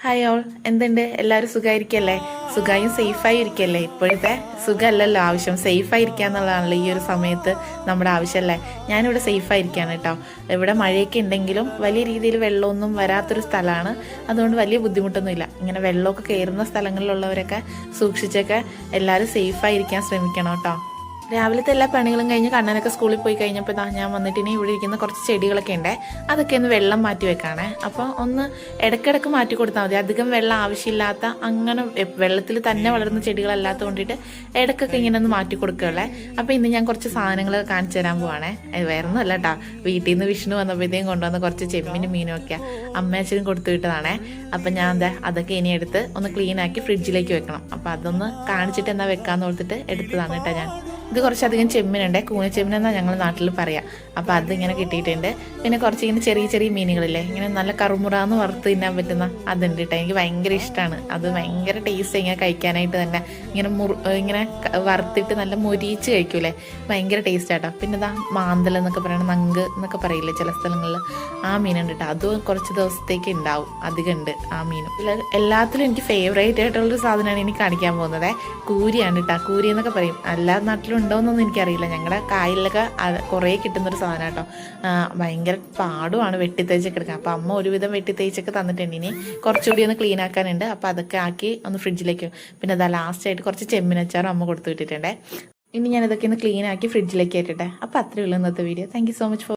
Hi all, എന്തുണ്ട്? എല്ലാവരും സുഖമായിരിക്കല്ലേ? സുഖമായും സേഫായി ഇരിക്കല്ലേ? ഇപ്പോഴത്തെ സുഖമല്ലല്ലോ ആവശ്യം, സേഫായി ഇരിക്കുക എന്നുള്ളതാണല്ലോ ഈ ഒരു സമയത്ത് നമ്മുടെ ആവശ്യമല്ലേ. ഞാനിവിടെ സേഫായിരിക്കുകയാണ് കേട്ടോ. ഇവിടെ മഴയൊക്കെ ഉണ്ടെങ്കിലും വലിയ രീതിയിൽ വെള്ളമൊന്നും വരാത്തൊരു സ്ഥലമാണ്. അതുകൊണ്ട് വലിയ ബുദ്ധിമുട്ടൊന്നുമില്ല. ഇങ്ങനെ വെള്ളമൊക്കെ കയറുന്ന സ്ഥലങ്ങളിലുള്ളവരൊക്കെ സൂക്ഷിച്ചൊക്കെ എല്ലാവരും സേഫായിരിക്കാൻ ശ്രമിക്കണം കേട്ടോ. രാവിലത്തെ എല്ലാ പണികളും കഴിഞ്ഞ് കണ്ണനൊക്കെ സ്കൂളിൽ പോയി കഴിഞ്ഞപ്പോൾ ഞാൻ വന്നിട്ട് ഇനി ഇവിടെ ഇരിക്കുന്ന കുറച്ച് ചെടികളൊക്കെ ഉണ്ട്, അതൊക്കെ ഒന്ന് വെള്ളം മാറ്റി വെക്കാണേ. അപ്പോൾ ഒന്ന് ഇടയ്ക്കിടയ്ക്ക് മാറ്റി കൊടുത്താൽ മതി. അധികം വെള്ളം ആവശ്യമില്ലാത്ത അങ്ങനെ വെള്ളത്തിൽ തന്നെ വളരുന്ന ചെടികളല്ലാത്ത കൊണ്ടിട്ട് ഇടയ്ക്കൊക്കെ ഇങ്ങനെ ഒന്ന് മാറ്റി കൊടുക്കുകയുള്ളേ. അപ്പോൾ ഇന്ന് ഞാൻ കുറച്ച് സാധനങ്ങളൊക്കെ കാണിച്ചു തരാൻ പോവാണേ. വേറെ ഒന്നും അല്ല കേട്ടോ, വീട്ടിൽ നിന്ന് വിഷ്ണു വന്നപ്പോഴത്തേക്കും കൊണ്ടുവന്ന കുറച്ച് ചെമ്മീനും മീനും ഒക്കെ അമ്മയച്ഛനും കൊടുത്തു വിട്ടതാണേ. അപ്പം ഞാൻ അതൊക്കെ ഇനി എടുത്ത് ഒന്ന് ക്ലീൻ ആക്കി ഫ്രിഡ്ജിലേക്ക് വെക്കണം. അപ്പോൾ അതൊന്ന് കാണിച്ചിട്ട് എന്നാ വെക്കാമെന്ന് ഓർത്തിട്ട് എടുത്തതാണ് കേട്ടോ ഞാൻ. ഇത് കുറച്ചധികം ചെമ്മീനുണ്ട്, കൂനച്ചെമ്മീൻ എന്നാണ് ഞങ്ങൾ നാട്ടിൽ പറയാം. അപ്പോൾ അതിങ്ങനെ കിട്ടിയിട്ടുണ്ട്. പിന്നെ കുറച്ച് ഇങ്ങനെ ചെറിയ ചെറിയ മീനുകളില്ലേ, ഇങ്ങനെ നല്ല കറുമുറാന്ന് വറുത്ത് തിന്നാൻ പറ്റുന്ന അതുണ്ട് കേട്ടോ. എനിക്ക് ഭയങ്കര ഇഷ്ടമാണ് അത്. ഭയങ്കര ടേസ്റ്റ് ഇങ്ങനെ കഴിക്കാനായിട്ട് തന്നെ. ഇങ്ങനെ വറുത്തിട്ട് നല്ല മൊരിച്ച് കഴിക്കൂലേ, ഭയങ്കര ടേസ്റ്റ് ആട്ടോ. പിന്നെ ഇതാ മാന്തൽ എന്നൊക്കെ പറയണ നങ്ക് എന്നൊക്കെ പറയില്ലേ ചില സ്ഥലങ്ങളിൽ, ആ മീനുണ്ട് കേട്ടോ. അതും കുറച്ച് ദിവസത്തേക്ക് ഉണ്ടാവും, അധികം ഉണ്ട് ആ മീനും. എല്ലാത്തിലും എനിക്ക് ഫേവറേറ്റ് ആയിട്ടുള്ളൊരു സാധനമാണ് ഇനി കാണിക്കാൻ പോകുന്നത്. കൂരിയാണ് കേട്ടോ. കൂരി എന്നൊക്കെ പറയും, എല്ലാ നാട്ടിലും ഉണ്ടോയെന്നൊന്നും എനിക്കറിയില്ല. ഞങ്ങളുടെ കായലിലൊക്കെ കുറേ കിട്ടുന്നൊരു സാധനം കേട്ടോ. ഭയങ്കര പാടുമാണ് വെട്ടിത്തേച്ചൊക്കെ എടുക്കാൻ. അപ്പോൾ അമ്മ ഒരുവിധം വെട്ടിത്തേച്ചൊക്കെ തന്നിട്ടുണ്ട്. ഇനി കുറച്ചുകൂടി ഒന്ന് ക്ലീൻ ആക്കാനുണ്ട്. അപ്പോൾ അതൊക്കെ ആക്കി ഒന്ന് ഫ്രിഡ്ജിലേക്ക്. പിന്നെ അതാ ലാസ്റ്റായിട്ട് കുറച്ച് ചെമ്മീനച്ചാറും അമ്മ കൊടുത്തു വിട്ടിട്ടുണ്ടേ. ഇനി ഞാനിതൊക്കെ ഒന്ന് ക്ലീൻ ആക്കി ഫ്രിഡ്ജിലേക്ക് ആയിട്ടെ. അപ്പോൾ അത്രയേ ഉള്ളൂ ഇന്നത്തെ video. Thank you so much for